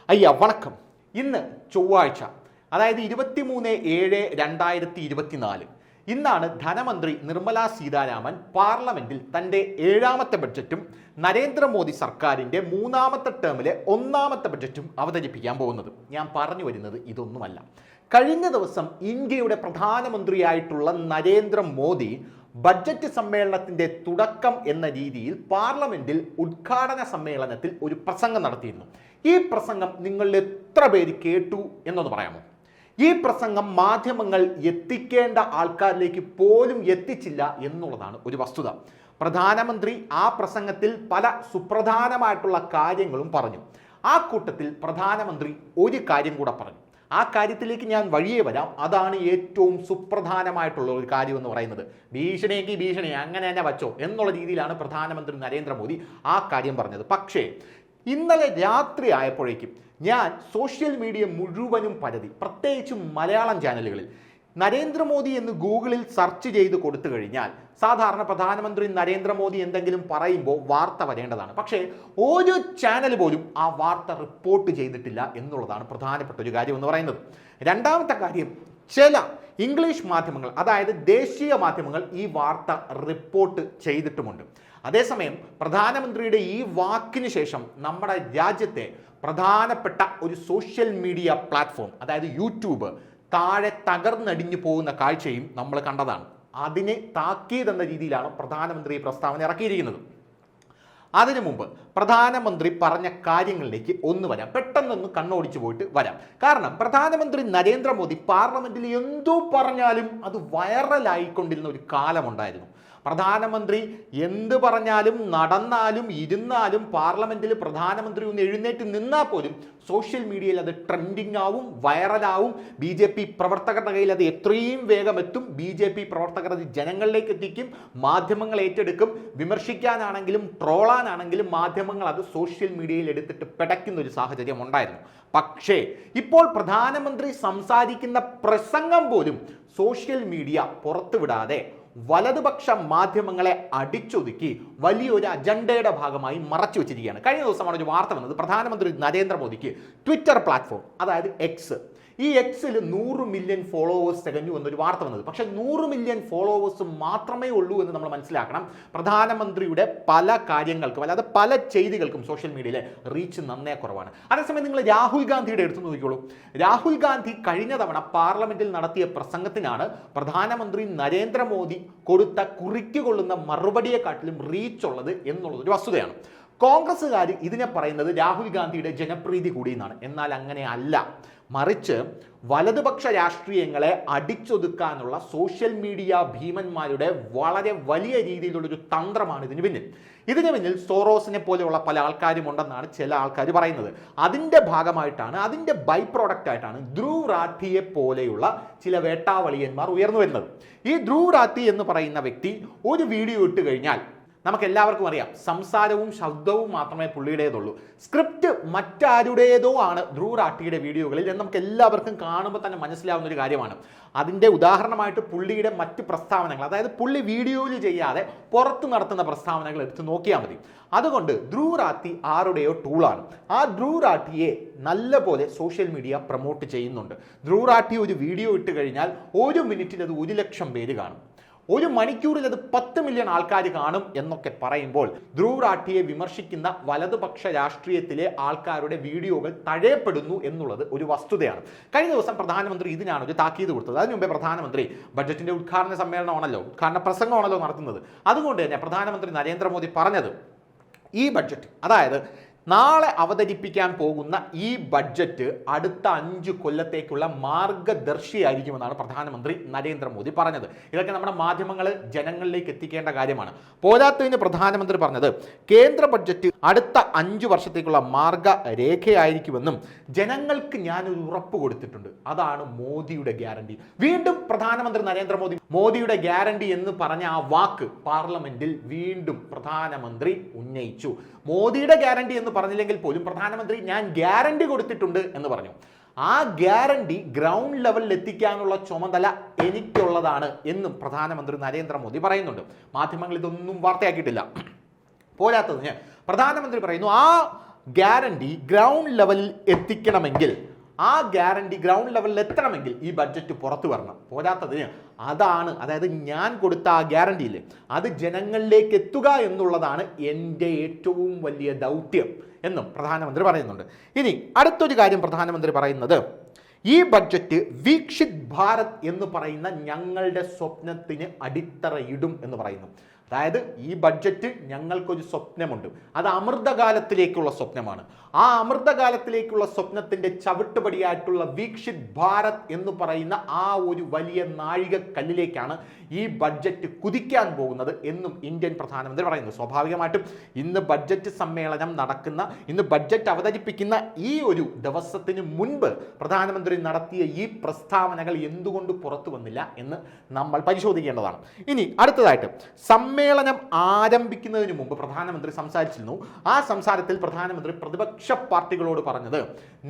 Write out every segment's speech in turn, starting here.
വണക്കം. ഇന്ന് ചൊവ്വാഴ്ച, അതായത് 23/7/2024. ഇന്നാണ് ധനമന്ത്രി നിർമ്മല സീതാരാമൻ പാർലമെന്റിൽ തൻ്റെ 7ാമത്തെ ബഡ്ജറ്റും നരേന്ദ്രമോദി സർക്കാരിൻ്റെ 3ാമത്തെ ടേമിലെ 1ാമത്തെ ബഡ്ജറ്റും അവതരിപ്പിക്കാൻ പോകുന്നത്. ഞാൻ പറഞ്ഞു വരുന്നത് ഇതൊന്നുമല്ല. കഴിഞ്ഞ ദിവസം ഇന്ത്യയുടെ പ്രധാനമന്ത്രിയായിട്ടുള്ള നരേന്ദ്രമോദി ബഡ്ജറ്റ് സമ്മേളനത്തിൻ്റെ തുടക്കം എന്ന രീതിയിൽ പാർലമെന്റിൽ ഉദ്ഘാടന സമ്മേളനത്തിൽ ഒരു പ്രസംഗം നടത്തിയിരുന്നു. ഈ പ്രസംഗം നിങ്ങളിൽ എത്ര പേര് കേട്ടു എന്നൊന്ന് പറയാമോ? ഈ പ്രസംഗം മാധ്യമങ്ങൾ എത്തിക്കേണ്ട ആൾക്കാരിലേക്ക് പോലും എത്തിച്ചില്ല എന്നുള്ളതാണ് ഒരു വസ്തുത. പ്രധാനമന്ത്രി ആ പ്രസംഗത്തിൽ പല സുപ്രധാനമായിട്ടുള്ള കാര്യങ്ങളും പറഞ്ഞു. ആ കൂട്ടത്തിൽ പ്രധാനമന്ത്രി ഒരു കാര്യം കൂടെ പറഞ്ഞു. ആ കാര്യത്തിലേക്ക് ഞാൻ വഴിയേ വരാം. അതാണ് ഏറ്റവും സുപ്രധാനമായിട്ടുള്ള ഒരു കാര്യം എന്ന് പറയുന്നത്. ഭീഷണിയെങ്കിൽ ഭീഷണി അങ്ങനെ തന്നെ വച്ചോ എന്നുള്ള രീതിയിലാണ് പ്രധാനമന്ത്രി നരേന്ദ്രമോദി ആ കാര്യം പറഞ്ഞത്. പക്ഷേ ഇന്നലെ രാത്രി ആയപ്പോഴേക്കും ഞാൻ സോഷ്യൽ മീഡിയ മുഴുവനും പരതി, പ്രത്യേകിച്ചും മലയാളം ചാനലുകളിൽ നരേന്ദ്രമോദി എന്ന് ഗൂഗിളിൽ സെർച്ച് ചെയ്ത് കൊടുത്തു കഴിഞ്ഞാൽ സാധാരണ പ്രധാനമന്ത്രി നരേന്ദ്രമോദി എന്തെങ്കിലും പറയുമ്പോൾ വാർത്ത വരേണ്ടതാണ്. പക്ഷേ ഒരു ചാനൽ പോലും ആ വാർത്ത റിപ്പോർട്ട് ചെയ്തിട്ടില്ല എന്നുള്ളതാണ് പ്രധാനപ്പെട്ട ഒരു കാര്യം എന്ന് പറയുന്നത്. രണ്ടാമത്തെ കാര്യം, ചില ഇംഗ്ലീഷ് മാധ്യമങ്ങൾ, അതായത് ദേശീയ മാധ്യമങ്ങൾ ഈ വാർത്ത റിപ്പോർട്ട് ചെയ്തിട്ടുമുണ്ട്. അതേസമയം പ്രധാനമന്ത്രിയുടെ ഈ വാക്കിന് ശേഷം നമ്മുടെ രാജ്യത്തെ പ്രധാനപ്പെട്ട ഒരു സോഷ്യൽ മീഡിയ പ്ലാറ്റ്ഫോം, അതായത് യൂട്യൂബ്, താഴെ തകർന്നടിഞ്ഞു പോകുന്ന കാഴ്ചയും നമ്മൾ കണ്ടതാണ്. അതിനെ താക്കീതെന്ന രീതിയിലാണ് പ്രധാനമന്ത്രി പ്രസ്താവന ഇറക്കിയിരിക്കുന്നത്. അതിനു മുമ്പ് പ്രധാനമന്ത്രി പറഞ്ഞ കാര്യങ്ങളിലേക്ക് ഒന്ന് വരാം. പെട്ടെന്നൊന്ന് കണ്ണോടിച്ചു പോയിട്ട് വരാം. കാരണം പ്രധാനമന്ത്രി നരേന്ദ്രമോദി പാർലമെന്റിൽ എന്തോ പറഞ്ഞാലും അത് വൈറലായിക്കൊണ്ടിരുന്ന ഒരു കാലമുണ്ടായിരുന്നു. പ്രധാനമന്ത്രി എന്ത് പറഞ്ഞാലും നടന്നാലും ഇരുന്നാലും പാർലമെന്റിൽ പ്രധാനമന്ത്രി ഒന്ന് എഴുന്നേറ്റ് നിന്നാൽ പോലും സോഷ്യൽ മീഡിയയിൽ അത് ട്രെൻഡിങ് ആവും, വൈറലാവും. BJP പ്രവർത്തകരുടെ കയ്യിൽ അത് എത്രയും വേഗം എത്തും. BJP പ്രവർത്തകർ അത് ജനങ്ങളിലേക്ക് എത്തിക്കും, മാധ്യമങ്ങൾ ഏറ്റെടുക്കും. വിമർശിക്കാനാണെങ്കിലും ട്രോളാനാണെങ്കിലും മാധ്യമങ്ങൾ അത് സോഷ്യൽ മീഡിയയിൽ എടുത്തിട്ട് പിടയ്ക്കുന്ന ഒരു സാഹചര്യം ഉണ്ടായിരുന്നു. പക്ഷേ ഇപ്പോൾ പ്രധാനമന്ത്രി സംസാരിക്കുന്ന പ്രസംഗം പോലും സോഷ്യൽ മീഡിയ പുറത്തുവിടാതെ വലതുപക്ഷ മാധ്യമങ്ങളെ അടിച്ചൊതുക്കി വലിയൊരു അജണ്ടയുടെ ഭാഗമായി മറച്ചു വെച്ചിരിക്കുകയാണ്. കഴിഞ്ഞ ദിവസമാണ് ഒരു വാർത്ത വന്നത്. പ്രധാനമന്ത്രി നരേന്ദ്രമോദിക്ക് ട്വിറ്റർ പ്ലാറ്റ്ഫോം, അതായത് എക്സ്, ഈ എക്സിൽ 100 മില്യൺ ഫോളോവേഴ്സ് തികഞ്ഞു എന്നൊരു വാർത്ത വന്നത്. പക്ഷേ 100 മില്യൺ ഫോളോവേഴ്സ് മാത്രമേ ഉള്ളൂ എന്ന് നമ്മൾ മനസ്സിലാക്കണം. പ്രധാനമന്ത്രിയുടെ പല കാര്യങ്ങൾക്കും, അല്ലാതെ പല ചെയ്തികൾക്കും സോഷ്യൽ മീഡിയയിലെ റീച്ച് നന്നേ കുറവാണ്. അതേസമയം നിങ്ങൾ രാഹുൽ ഗാന്ധിയുടെ എടുത്തു നോക്കിക്കോളൂ. രാഹുൽ ഗാന്ധി കഴിഞ്ഞ തവണ പാർലമെന്റിൽ നടത്തിയ പ്രസംഗത്തിനാണ് പ്രധാനമന്ത്രി നരേന്ദ്രമോദി കൊടുത്ത കുറിക്കുകൊള്ളുന്ന മറുപടിയെക്കാട്ടിലും റീച്ച് ഉള്ളത് എന്നുള്ളത് ഒരു വസ്തുതയാണ്. കോൺഗ്രസ്സുകാർ ഇതിനെ പറയുന്നത് രാഹുൽ ഗാന്ധിയുടെ ജനപ്രീതി കൂടി എന്നാണ്. എന്നാൽ അങ്ങനെ അല്ല. മറിച്ച് വലതുപക്ഷ രാഷ്ട്രീയങ്ങളെ അടിച്ചൊതുക്കാനുള്ള സോഷ്യൽ മീഡിയ ഭീമന്മാരുടെ വളരെ വലിയ രീതിയിലുള്ളൊരു തന്ത്രമാണ് ഇതിന് പിന്നിൽ. ഇതിന് പിന്നിൽ സോറോസിനെ പോലെയുള്ള പല ആൾക്കാരും ഉണ്ടെന്നാണ് ചില ആൾക്കാർ പറയുന്നത്. അതിൻ്റെ ഭാഗമായിട്ടാണ്, അതിൻ്റെ ബൈ പ്രോഡക്റ്റ് ആയിട്ടാണ് ധ്രുവ് റാഠിയെ പോലെയുള്ള ചില വേട്ടാവളിയന്മാർ ഉയർന്നു വരുന്നത്. ഈ ധ്രുവ് റാഠി എന്ന് പറയുന്ന വ്യക്തി ഒരു വീഡിയോ ഇട്ട് കഴിഞ്ഞാൽ നമുക്ക് എല്ലാവർക്കും അറിയാം, സംസാരവും ശബ്ദവും മാത്രമേ പുള്ളിയുടേതുള്ളൂ. സ്ക്രിപ്റ്റ് മറ്റാരുടേതോ ആണ് ധ്രുവ് റാഠിയുടെ വീഡിയോകളിൽ എന്ന് നമുക്ക് എല്ലാവർക്കും കാണുമ്പോൾ തന്നെ മനസ്സിലാവുന്ന ഒരു കാര്യമാണ്. അതിൻ്റെ ഉദാഹരണമായിട്ട് പുള്ളിയുടെ മറ്റ് പ്രസ്താവനകൾ, അതായത് പുള്ളി വീഡിയോയിൽ ചെയ്യാതെ പുറത്ത് നടത്തുന്ന പ്രസ്താവനകൾ എടുത്ത് നോക്കിയാൽ മതി. അതുകൊണ്ട് ധ്രുവ് റാഠി ആരുടെയോ ടൂളാണ്. ആ ധ്രുവ് റാഠിയെ നല്ലപോലെ സോഷ്യൽ മീഡിയ പ്രൊമോട്ട് ചെയ്യുന്നുണ്ട്. ധ്രുവ് റാഠി ഒരു വീഡിയോ ഇട്ട് കഴിഞ്ഞാൽ 1 മിനിറ്റിൽ അത് 1 ലക്ഷം പേര് കാണും, 1 മണിക്കൂറിൽ അത് 10 മില്യൺ ആൾക്കാർ കാണും എന്നൊക്കെ പറയുമ്പോൾ ധ്രുവ് റാഠിയെ വിമർശിക്കുന്ന വലതുപക്ഷ രാഷ്ട്രീയത്തിലെ ആൾക്കാരുടെ വീഡിയോകൾ തഴയപ്പെടുന്നു എന്നുള്ളത് ഒരു വസ്തുതയാണ്. കഴിഞ്ഞ ദിവസം പ്രധാനമന്ത്രി ഇതിനാണ് ഒരു താക്കീത് കൊടുത്തത്. അതിനു മുമ്പേ പ്രധാനമന്ത്രി ബഡ്ജറ്റിന്റെ ഉദ്ഘാടന സമ്മേളനമാണല്ലോ, ഉദ്ഘാടന പ്രസംഗമാണല്ലോ നടത്തുന്നത്. അതുകൊണ്ട് തന്നെ പ്രധാനമന്ത്രി നരേന്ദ്രമോദി പറഞ്ഞത് ഈ ബഡ്ജറ്റ്, അതായത് നാളെ അവതരിപ്പിക്കാൻ പോകുന്ന ഈ ബഡ്ജറ്റ് അടുത്ത 5 കൊല്ലത്തേക്കുള്ള മാർഗദർശിയായിരിക്കുമെന്നാണ് പ്രധാനമന്ത്രി നരേന്ദ്രമോദി പറഞ്ഞത്. ഇതൊക്കെ നമ്മുടെ മാധ്യമങ്ങൾ ജനങ്ങളിലേക്ക് എത്തിക്കേണ്ട കാര്യമാണ്. പോരാത്തതിന് പ്രധാനമന്ത്രി പറഞ്ഞത് കേന്ദ്ര ബഡ്ജറ്റ് അടുത്ത 5 വർഷത്തേക്കുള്ള മാർഗരേഖയായിരിക്കുമെന്നും ജനങ്ങൾക്ക് ഞാനൊരു ഉറപ്പ് കൊടുത്തിട്ടുണ്ട്, അതാണ് മോദിയുടെ ഗ്യാരണ്ടി. വീണ്ടും പ്രധാനമന്ത്രി നരേന്ദ്രമോദി മോദിയുടെ ഗ്യാരണ്ടി എന്ന് പറഞ്ഞ ആ വാക്ക് പാർലമെന്റിൽ വീണ്ടും പ്രധാനമന്ത്രി ഉന്നയിച്ചു. മോദിയുടെ ഗ്യാരണ്ടി എന്ന് പറഞ്ഞില്ലെങ്കിൽ പോലും പ്രധാനമന്ത്രി ഞാൻ ഗ്യാരണ്ടി കൊടുത്തിട്ടുണ്ട് എന്ന് പറഞ്ഞു. ആ ഗ്യാരണ്ടി ഗ്രൗണ്ട് ലെവലിൽ എത്തിക്കാനുള്ള ചുമതല എനിക്കുള്ളതാണ് എന്നും പ്രധാനമന്ത്രി നരേന്ദ്രമോദി പറയുന്നുണ്ട്. മാധ്യമങ്ങൾ ഇതൊന്നും വാർത്തയാക്കിയിട്ടില്ല. പോരാത്തതിന് പ്രധാനമന്ത്രി പറയുന്നു ആ ഗ്യാരണ്ടി ഗ്രൗണ്ട് ലെവലിൽ എത്തിക്കണമെങ്കിൽ, ആ ഗ്യാരണ്ടി ഗ്രൗണ്ട് ലെവലിൽ എത്തണമെങ്കിൽ ഈ ബഡ്ജറ്റ് പുറത്തു വരണം. പോരാത്തതിന് അതായത് ഞാൻ കൊടുത്ത ആ ഗ്യാരണ്ടി ഇല്ലേ, അത് ജനങ്ങളിലേക്ക് എത്തുക എന്നുള്ളതാണ് എൻ്റെ ഏറ്റവും വലിയ ദൗത്യം എന്നും പ്രധാനമന്ത്രി പറയുന്നുണ്ട്. ഇനി അടുത്തൊരു കാര്യം പ്രധാനമന്ത്രി പറയുന്നത്, ഈ ബഡ്ജറ്റ് വീക്ഷിത് ഭാരത് എന്ന് പറയുന്ന ഞങ്ങളുടെ സ്വപ്നത്തിന് അടിത്തറയിടും എന്ന് പറയുന്നു. അതായത് ഈ ബഡ്ജറ്റ് ഞങ്ങൾക്കൊരു സ്വപ്നമുണ്ട്, അത് അമൃതകാലത്തിലേക്കുള്ള സ്വപ്നമാണ്. ആ അമൃതകാലത്തിലേക്കുള്ള സ്വപ്നത്തിന്റെ ചവിട്ടുപടിയായിട്ടുള്ള വീക്ഷിത് ഭാരത് എന്ന് പറയുന്ന ആ ഒരു വലിയ നാഴികക്കല്ലിലേക്കാണ് ഈ ബഡ്ജറ്റ് കുതിക്കാൻ പോകുന്നത് എന്നും ഇന്ത്യൻ പ്രധാനമന്ത്രി പറയുന്നു. സ്വാഭാവികമായിട്ടും ഇന്ന് ബഡ്ജറ്റ് സമ്മേളനം നടക്കുന്ന, ഇന്ന് ബഡ്ജറ്റ് അവതരിപ്പിക്കുന്ന ഈ ഒരു ദിവസത്തിന് മുൻപ് പ്രധാനമന്ത്രി നടത്തിയ ഈ പ്രസ്താവനകൾ എന്തുകൊണ്ട് പുറത്തു വന്നില്ല എന്ന് നമ്മൾ പരിശോധിക്കേണ്ടതാണ്. ഇനി അടുത്തതായിട്ട് സമ്മേളനം ആരംഭിക്കുന്നതിന് മുമ്പ് പ്രധാനമന്ത്രി സംസാരിച്ചിരുന്നു. ആ സംസാരത്തിൽ പ്രധാനമന്ത്രി പ്രതിപക്ഷ പാർട്ടികളോട് പറഞ്ഞത്,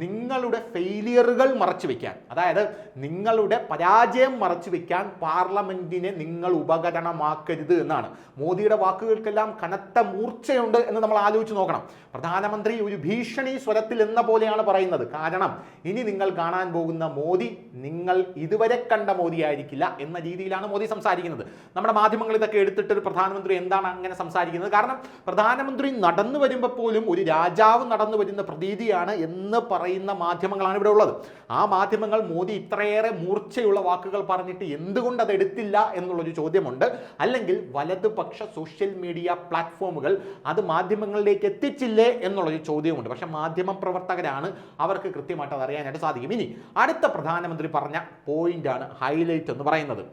നിങ്ങളുടെ ഫെയിലിയറുകൾ മറച്ചു വെക്കാൻ, അതായത് നിങ്ങളുടെ പരാജയം മറച്ചു വെക്കാൻ പാർലമെന്റിനെ നിങ്ങൾ ഉപകരണമാക്കരുത് എന്നാണ്. മോദിയുടെ വാക്കുകൾക്കെല്ലാം കനത്ത മൂർച്ചയുണ്ട് എന്ന് നമ്മൾ ആലോചിച്ച് നോക്കണം. പ്രധാനമന്ത്രി ഒരു ഭീഷണി സ്വരത്തിൽ എന്ന പോലെയാണ് പറയുന്നത്. കാരണം ഇനി നിങ്ങൾ കാണാൻ പോകുന്ന മോദി നിങ്ങൾ ഇതുവരെ കണ്ട മോദി ആയിരിക്കില്ല എന്ന രീതിയിലാണ് മോദി സംസാരിക്കുന്നത്. നമ്മുടെ മാധ്യമങ്ങൾ ഇതൊക്കെ എടുത്തിട്ട് പ്രധാനമന്ത്രി എന്താണ് അങ്ങനെ സംസാരിക്കുന്നത്? കാരണം പ്രധാനമന്ത്രി നടന്നു വരുമ്പോൾ പോലും ഒരു രാജാവ് നടന്നു വരുന്ന പ്രതീതിയാണ് എന്ന് പറയുന്ന മാധ്യമങ്ങളാണ് ഇവിടെ ഉള്ളത്. ആ മാധ്യമങ്ങൾ മോദി ഇത്രയേറെ മൂർച്ചയുള്ള വാക്കുകൾ പറഞ്ഞിട്ട് എന്തുകൊണ്ട് അത് എടുത്തില്ല എന്നുള്ളൊരു ചോദ്യമുണ്ട്. അല്ലെങ്കിൽ വലതുപക്ഷ സോഷ്യൽ മീഡിയ പ്ലാറ്റ്ഫോമുകൾ അത് മാധ്യമങ്ങളിലേക്ക് എത്തിച്ചില്ലേ എന്നുള്ളൊരു ചോദ്യമുണ്ട്. പക്ഷെ മാധ്യമ പ്രവർത്തകരാണ്, അവർക്ക് കൃത്യമായിട്ട് അത് അറിയാനായിട്ട് സാധിക്കും. ഇനി അടുത്ത പ്രധാനമന്ത്രി പറഞ്ഞ പോയിന്റാണ് ഹൈലൈറ്റ് എന്ന് പറയുന്നത്.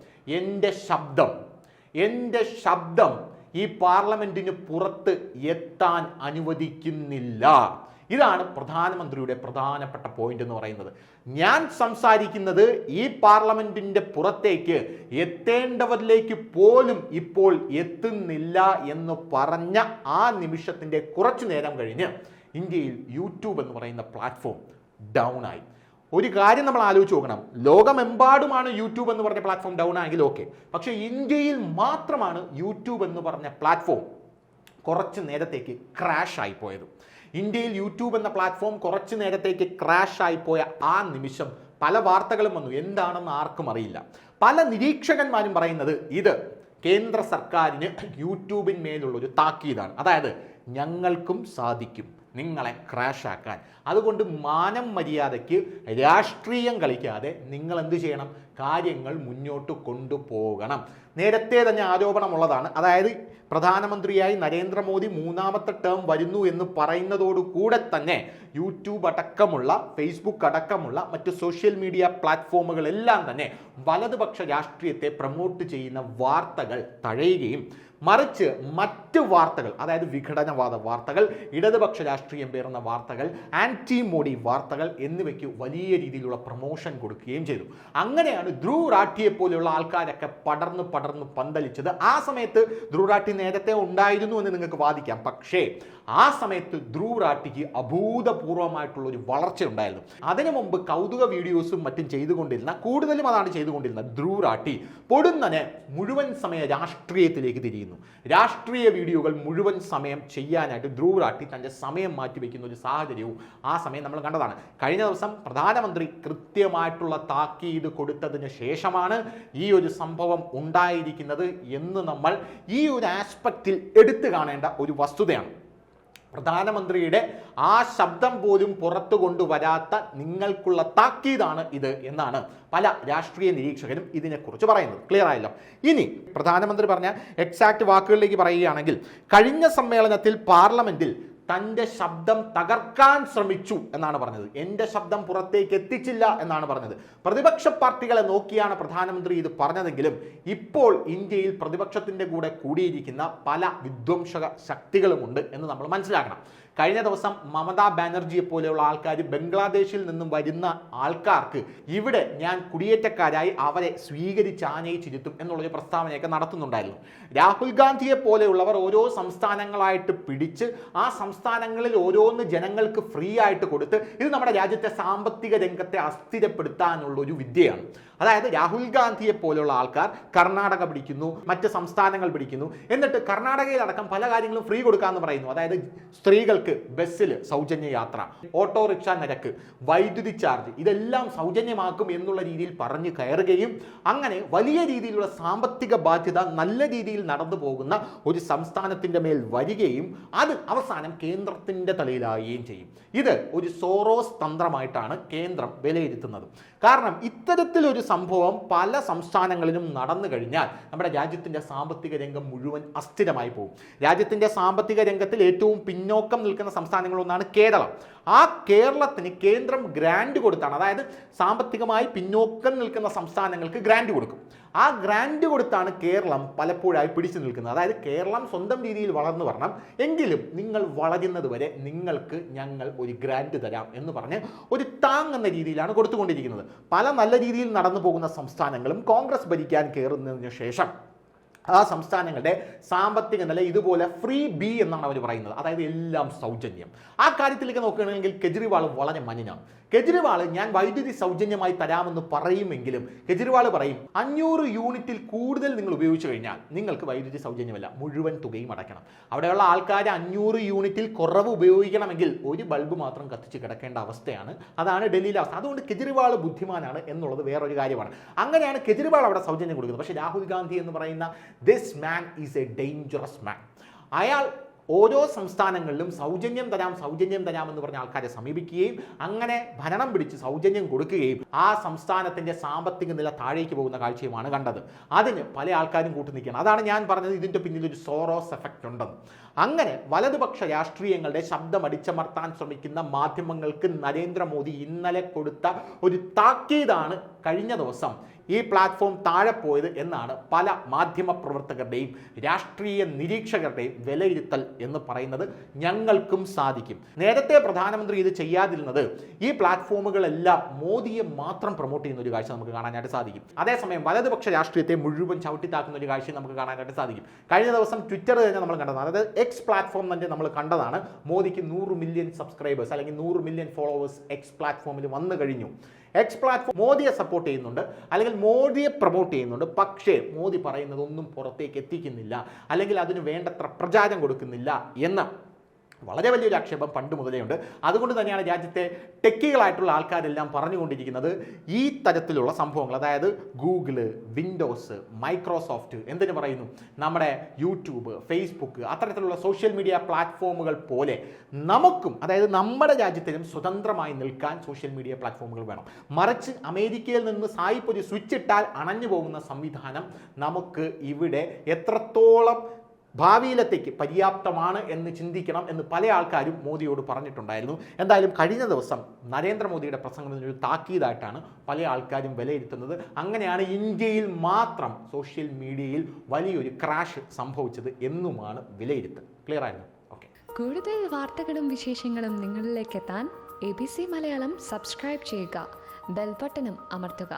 എൻ്റെ ശബ്ദം ഈ പാർലമെന്റിന് പുറത്ത് എത്താൻ അനുവദിക്കുന്നില്ല. ഇതാണ് പ്രധാനമന്ത്രിയുടെ പ്രധാനപ്പെട്ട പോയിന്റ് എന്ന് പറയുന്നത്. ഞാൻ സംസാരിക്കുന്നത് ഈ പാർലമെന്റിന്റെ പുറത്തേക്ക് എത്തേണ്ടവരിലേക്ക് പോലും ഇപ്പോൾ എത്തുന്നില്ല എന്ന് പറഞ്ഞ ആ നിമിഷത്തിന്റെ കുറച്ചു നേരം കഴിഞ്ഞ് ഇന്ത്യയിൽ യൂട്യൂബ് എന്ന് പറയുന്ന പ്ലാറ്റ്ഫോം ഡൗൺ ആയി. ഒരു കാര്യം നമ്മൾ ആലോചിച്ച് നോക്കണം, ലോകമെമ്പാടുമാണ് യൂട്യൂബ് എന്ന് പറഞ്ഞ പ്ലാറ്റ്ഫോം ഡൗൺ ആയെങ്കിൽ ഓക്കെ, പക്ഷേ ഇന്ത്യയിൽ മാത്രമാണ് യൂട്യൂബ് എന്ന് പറഞ്ഞ പ്ലാറ്റ്ഫോം കുറച്ച് നേരത്തേക്ക് ക്രാഷ് ആയി പോയത്. ഇന്ത്യയിൽ യൂട്യൂബ് എന്ന പ്ലാറ്റ്ഫോം കുറച്ച് നേരത്തേക്ക് ക്രാഷ് ആയിപ്പോയ ആ നിമിഷം പല വാർത്തകളും വന്നു. എന്താണെന്ന് ആർക്കും അറിയില്ല. പല നിരീക്ഷകന്മാരും പറയുന്നത് ഇത് കേന്ദ്ര സർക്കാരിന് യൂട്യൂബിന്മേലുള്ളൊരു താക്കീതാണ്. അതായത് ഞങ്ങൾക്കും സാധിക്കും നിങ്ങളെ ക്രാഷ് ആക്കാൻ. അതുകൊണ്ട് മാനം മര്യാദയ്ക്ക് രാഷ്ട്രീയം കളിക്കാതെ നിങ്ങൾ എന്ത് ചെയ്യണം? കാര്യങ്ങൾ മുന്നോട്ട് കൊണ്ടുപോകണം. നേരത്തെ തന്നെ ആരോപണമുള്ളതാണ്. അതായത് പ്രധാനമന്ത്രിയായി നരേന്ദ്രമോദി മൂന്നാമത്തെ ടേം വരുന്നു എന്ന് പറയുന്നതോടുകൂടെ തന്നെ യൂട്യൂബ് അടക്കമുള്ള, ഫേസ്ബുക്ക് അടക്കമുള്ള മറ്റ് സോഷ്യൽ മീഡിയ പ്ലാറ്റ്ഫോമുകളെല്ലാം തന്നെ വലതുപക്ഷ രാഷ്ട്രീയത്തെ പ്രൊമോട്ട് ചെയ്യുന്ന വാർത്തകൾ തഴയുകയും മറിച്ച് മറ്റ് വാർത്തകൾ, അതായത് വിഘടനവാദ വാർത്തകൾ, ഇടതുപക്ഷ രാഷ്ട്രീയം പേറുന്ന വാർത്തകൾ, ആന്റി മോഡി വാർത്തകൾ എന്നിവയ്ക്ക് വലിയ രീതിയിലുള്ള പ്രൊമോഷൻ കൊടുക്കുകയും ചെയ്തു. അങ്ങനെയാണ് ധ്രുവ് റാഠിയെ പോലെയുള്ള ആൾക്കാരൊക്കെ പടർന്ന് പന്തലിച്ചത്. ആ സമയത്ത് ധ്രുവ് റാഠി നേരത്തെ ഉണ്ടായിരുന്നു എന്ന് നിങ്ങൾക്ക് വാദിക്കാം. പക്ഷേ ആ സമയത്ത് ധ്രുവ് റാഠിക്ക് അഭൂതപൂർവമായിട്ടുള്ള ഒരു വളർച്ച ഉണ്ടായിരുന്നു. അതിനു മുമ്പ് കൗതുക വീഡിയോസും മറ്റും ചെയ്തുകൊണ്ടിരുന്ന, കൂടുതലും അതാണ് ചെയ്തുകൊണ്ടിരുന്ന ധ്രുവ് റാഠി പൊടുന്നനെ മുഴുവൻ സമയ രാഷ്ട്രീയത്തിലേക്ക് തിരിയുന്നു. രാഷ്ട്രീയ വീഡിയോകൾ മുഴുവൻ സമയം ചെയ്യാനായിട്ട് ധ്രുവ് റാഠി തൻ്റെ സമയം മാറ്റിവെക്കുന്ന ഒരു സാഹചര്യവും ആ സമയം നമ്മൾ കണ്ടതാണ്. കഴിഞ്ഞ ദിവസം പ്രധാനമന്ത്രി കൃത്യമായിട്ടുള്ള താക്കീത് കൊടുത്തതിന് ശേഷമാണ് ഈ ഒരു സംഭവം ഉണ്ടായിരിക്കുന്നത് എന്ന് നമ്മൾ ഈ ഒരു ആസ്പെക്റ്റിൽ എടുത്തു കാണേണ്ട ഒരു വസ്തുതയാണ്. പ്രധാനമന്ത്രിയുടെ ആ ശബ്ദം പോലും പുറത്തു കൊണ്ടുവരാത്ത നിങ്ങൾക്കുള്ള താക്കീതാണ് ഇത് എന്നാണ് പല രാഷ്ട്രീയ നിരീക്ഷകരും ഇതിനെക്കുറിച്ച് പറയുന്നത്. ക്ലിയർ ആയല്ലോ? ഇനി പ്രധാനമന്ത്രി പറഞ്ഞ എക്സാക്ട് വാക്കുകളിലേക്ക് പറയുകയാണെങ്കിൽ, കഴിഞ്ഞ സമ്മേളനത്തിൽ പാർലമെന്റിൽ തൻ്റെ ശബ്ദം തകർക്കാൻ ശ്രമിച്ചു എന്നാണ് പറഞ്ഞത്. എൻ്റെ ശബ്ദം പുറത്തേക്ക് എത്തിച്ചില്ല എന്നാണ് പറഞ്ഞത്. പ്രതിപക്ഷ പാർട്ടികളെ നോക്കിയാണ് പ്രധാനമന്ത്രി ഇത് പറഞ്ഞതെങ്കിലും ഇപ്പോൾ ഇന്ത്യയിൽ പ്രതിപക്ഷത്തിൻ്റെ കൂടെ കൂടിയിരിക്കുന്ന പല വിധ്വംസക ശക്തികളുമുണ്ട് എന്ന് നമ്മൾ മനസ്സിലാക്കണം. കഴിഞ്ഞ ദിവസം മമതാ ബാനർജിയെ പോലെയുള്ള ആൾക്കാർ ബംഗ്ലാദേശിൽ നിന്നും വരുന്ന ആൾക്കാർക്ക് ഇവിടെ ഞാൻ കുടിയേറ്റക്കാരായി അവരെ സ്വീകരിച്ച് ആനയിച്ചിരുത്തും എന്നുള്ളൊരു പ്രസ്താവനയൊക്കെ നടത്തുന്നുണ്ടായിരുന്നു. രാഹുൽ ഗാന്ധിയെ പോലെയുള്ളവർ ഓരോ സംസ്ഥാനങ്ങളായിട്ട് പിടിച്ച് ആ സംസ്ഥാനങ്ങളിൽ ഓരോന്ന് ജനങ്ങൾക്ക് ഫ്രീ ആയിട്ട് കൊടുത്ത് ഇത് നമ്മുടെ രാജ്യത്തെ സാമ്പത്തിക രംഗത്തെ അസ്ഥിരപ്പെടുത്താനുള്ളൊരു വിദ്യയാണ്. അതായത് രാഹുൽ ഗാന്ധിയെ പോലെയുള്ള ആൾക്കാർ കർണാടക പിടിക്കുന്നു, മറ്റ് സംസ്ഥാനങ്ങൾ പിടിക്കുന്നു, എന്നിട്ട് കർണാടകയിലടക്കം പല കാര്യങ്ങളും ഫ്രീ കൊടുക്കാമെന്ന് പറയുന്നു. അതായത് സ്ത്രീകൾക്ക് സ്ത്രീകൾക്ക് ബസ്സിൽ സൗജന്യ യാത്ര, ഓട്ടോറിക്ഷ നിരക്ക്, വൈദ്യുതി ചാർജ് ഇതെല്ലാം സൗജന്യമാക്കും എന്നുള്ള രീതിയിൽ പറഞ്ഞു കയറുകയും അങ്ങനെ വലിയ രീതിയിലുള്ള സാമ്പത്തിക ബാധ്യത നല്ല രീതിയിൽ നടന്നു പോകുന്ന ഒരു സംസ്ഥാനത്തിൻ്റെ മേൽ വരികയും അത് അവസാനം കേന്ദ്രത്തിൻ്റെ തലയിലാവുകയും ചെയ്യും. ഇത് ഒരു സോറോസ് തന്ത്രമായിട്ടാണ് കേന്ദ്രം വിലയിരുത്തുന്നത്. കാരണം ഇത്തരത്തിലൊരു സംഭവം പല സംസ്ഥാനങ്ങളിലും നടന്നു കഴിഞ്ഞാൽ നമ്മുടെ രാജ്യത്തിൻ്റെ സാമ്പത്തിക രംഗം മുഴുവൻ അസ്ഥിരമായി പോകും. രാജ്യത്തിൻ്റെ സാമ്പത്തിക രംഗത്തിൽ ഏറ്റവും പിന്നോക്കം നിൽക്കുന്ന സംസ്ഥാനങ്ങളൊന്നാണ് കേരളം. ആ കേരളത്തിന് കേന്ദ്രം ഗ്രാൻഡ് കൊടുത്താണ്, അതായത് സാമ്പത്തികമായി പിന്നോക്കം നിൽക്കുന്ന സംസ്ഥാനങ്ങൾക്ക് ഗ്രാൻഡ് കൊടുക്കും. ആ ഗ്രാൻഡ് കൊടുത്താണ് കേരളം പലപ്പോഴായി പിടിച്ചു നിൽക്കുന്നത്. അതായത് കേരളം സ്വന്തം രീതിയിൽ വളർന്നു വരണം, എങ്കിലും നിങ്ങൾ വളരുന്നത് വരെ നിങ്ങൾക്ക് ഞങ്ങൾ ഒരു ഗ്രാൻഡ് തരാം എന്ന് പറഞ്ഞ് ഒരു താങ്ങുന്ന രീതിയിലാണ് കൊടുത്തുകൊണ്ടിരിക്കുന്നത്. പല നല്ല രീതിയിൽ നടന്നു പോകുന്ന സംസ്ഥാനങ്ങളും കോൺഗ്രസ് ഭരിക്കാൻ കയറുന്നതിന് ശേഷം ആ സംസ്ഥാനങ്ങളുടെ സാമ്പത്തിക നില ഇതുപോലെ ഫ്രീ ബി എന്നാണ് അവർ പറയുന്നത്, അതായത് എല്ലാം സൗജന്യം. ആ കാര്യത്തിലേക്ക് നോക്കുകയാണെങ്കിൽ കെജ്രിവാൾ വളരെ മഞ്ഞനാണ്. കെജ്രിവാൾ ഞാൻ വൈദ്യുതി സൗജന്യമായി തരാമെന്ന് പറയുമെങ്കിലും കെജ്രിവാൾ പറയും 500 യൂണിറ്റിൽ കൂടുതൽ നിങ്ങൾ ഉപയോഗിച്ചു കഴിഞ്ഞാൽ നിങ്ങൾക്ക് വൈദ്യുതി സൗജന്യമല്ല, മുഴുവൻ തുകയും അടയ്ക്കണം. അവിടെയുള്ള ആൾക്കാർ 500 യൂണിറ്റിൽ കുറവ് ഉപയോഗിക്കണമെങ്കിൽ ഒരു ബൾബ് മാത്രം കത്തിച്ച് കിടക്കേണ്ട അവസ്ഥയാണ്. അതാണ് ഡൽഹിയിലെ അവസ്ഥ. അതുകൊണ്ട് കെജ്രിവാൾ ബുദ്ധിമാനാണ് എന്നുള്ളത് വേറൊരു കാര്യമാണ്. അങ്ങനെയാണ് കെജ്രിവാൾ അവിടെ സൗജന്യം കൊടുക്കുന്നത്. പക്ഷേ രാഹുൽ ഗാന്ധി എന്ന് പറയുന്ന this man is A dangerous മാൻ. അയാൾ ഓരോ സംസ്ഥാനങ്ങളിലും സൗജന്യം തരാമെന്ന് പറഞ്ഞ ആൾക്കാരെ സമീപിക്കുകയും അങ്ങനെ ഭരണം പിടിച്ച് സൗജന്യം കൊടുക്കുകയും ആ സംസ്ഥാനത്തിൻ്റെ സാമ്പത്തിക നില താഴേക്ക് പോകുന്ന കാഴ്ചയുമാണ് കണ്ടത്. അതിന് പല ആൾക്കാരും കൂട്ടുനിൽക്കുകയാണ്. അതാണ് ഞാൻ പറഞ്ഞത്, ഇതിൻ്റെ പിന്നിൽ ഒരു സോറോസ് എഫക്റ്റ് ഉണ്ടെന്ന്. അങ്ങനെ വലതുപക്ഷ രാഷ്ട്രീയങ്ങളുടെ ശബ്ദം അടിച്ചമർത്താൻ ശ്രമിക്കുന്ന മാധ്യമങ്ങൾക്ക് നരേന്ദ്രമോദി ഇന്നലെ കൊടുത്ത ഒരു താക്കീതാണ് കഴിഞ്ഞ ദിവസം ഈ പ്ലാറ്റ്ഫോം താഴെ പോയത് എന്നാണ് പല മാധ്യമ പ്രവർത്തകരുടെയും രാഷ്ട്രീയ നിരീക്ഷകരുടെയും വിലയിരുത്തൽ എന്ന് പറയുന്നത്. ഞങ്ങൾക്കും സാധിക്കും. നേരത്തെ പ്രധാനമന്ത്രി ഇത് ചെയ്യാതിരുന്നത് ഈ പ്ലാറ്റ്ഫോമുകളെല്ലാം മോദിയെ മാത്രം പ്രൊമോട്ട് ചെയ്യുന്ന ഒരു കാഴ്ച നമുക്ക് കാണാനായിട്ട് സാധിക്കും. അതേസമയം വലതുപക്ഷ രാഷ്ട്രീയത്തെ മുഴുവൻ ചവിട്ടിത്താക്കുന്ന ഒരു കാഴ്ച നമുക്ക് കാണാനായിട്ട് സാധിക്കും. കഴിഞ്ഞ ദിവസം ട്വിറ്റർ തന്നെ നമ്മൾ കണ്ടതാണ്, അതായത് എക്സ് പ്ലാറ്റ്ഫോം തന്നെ നമ്മൾ കണ്ടതാണ്. മോദിക്ക് 100 മില്യൺ സബ്സ്ക്രൈബേഴ്സ് അല്ലെങ്കിൽ 100 മില്യൺ ഫോളോവേഴ്സ് എക്സ് പ്ലാറ്റ്ഫോമിൽ വന്നു കഴിഞ്ഞു. എക്സ് പ്ലാറ്റ്ഫോം മോദിയെ സപ്പോർട്ട് ചെയ്യുന്നുണ്ട് അല്ലെങ്കിൽ മോദിയെ പ്രൊമോട്ട് ചെയ്യുന്നുണ്ട്. പക്ഷേ മോദി പറയുന്നതൊന്നും പുറത്തേക്ക് എത്തിക്കുന്നില്ല അല്ലെങ്കിൽ അതിന് വേണ്ടത്ര പ്രചാരം കൊടുക്കുന്നില്ല എന്ന് വളരെ വലിയൊരു ആക്ഷേപം പണ്ട് മുതലേ ഉണ്ട്. അതുകൊണ്ട് തന്നെയാണ് രാജ്യത്തെ ടെക്കികളായിട്ടുള്ള ആൾക്കാരെല്ലാം പറഞ്ഞുകൊണ്ടിരിക്കുന്നത് ഈ തരത്തിലുള്ള സംഭവങ്ങൾ, അതായത് ഗൂഗിള്, വിൻഡോസ്, മൈക്രോസോഫ്റ്റ്, എന്തിനു പറയുന്നു, നമ്മുടെ യൂട്യൂബ്, ഫേസ്ബുക്ക്, അത്തരത്തിലുള്ള സോഷ്യൽ മീഡിയ പ്ലാറ്റ്ഫോമുകൾ പോലെ നമുക്കും, അതായത് നമ്മുടെ രാജ്യത്തിനും സ്വതന്ത്രമായി നിൽക്കാൻ സോഷ്യൽ മീഡിയ പ്ലാറ്റ്ഫോമുകൾ വേണം. മറിച്ച് അമേരിക്കയിൽ നിന്ന് സായിപ്പ് ഒരു സ്വിച്ച് ഇട്ടാൽ അണഞ്ഞു പോകുന്ന സംവിധാനം നമുക്ക് ഇവിടെ എത്രത്തോളം ഭാവിയിലത്തേക്ക് പര്യാപ്തമാണ് എന്ന് ചിന്തിക്കണം എന്ന് പല ആൾക്കാരും മോദിയോട് പറഞ്ഞിട്ടുണ്ടായിരുന്നു. എന്തായാലും കഴിഞ്ഞ ദിവസം നരേന്ദ്രമോദിയുടെ പ്രസംഗം ഒരു താക്കീതായിട്ടാണ് പല ആൾക്കാരും വിലയിരുത്തുന്നത്. അങ്ങനെയാണ് ഇന്ത്യയിൽ മാത്രം സോഷ്യൽ മീഡിയയിൽ വലിയൊരു ക്രാഷ് സംഭവിച്ചത് എന്നുമാണ് വിലയിരുത്തൽ. ക്ലിയർ ആയിരുന്നു? ഓക്കെ. കൂടുതൽ വാർത്തകളും വിശേഷങ്ങളും നിങ്ങളിലേക്ക് എത്താൻ ABC മലയാളം സബ്സ്ക്രൈബ് ചെയ്യുക, ബെൽ ബട്ടണും അമർത്തുക.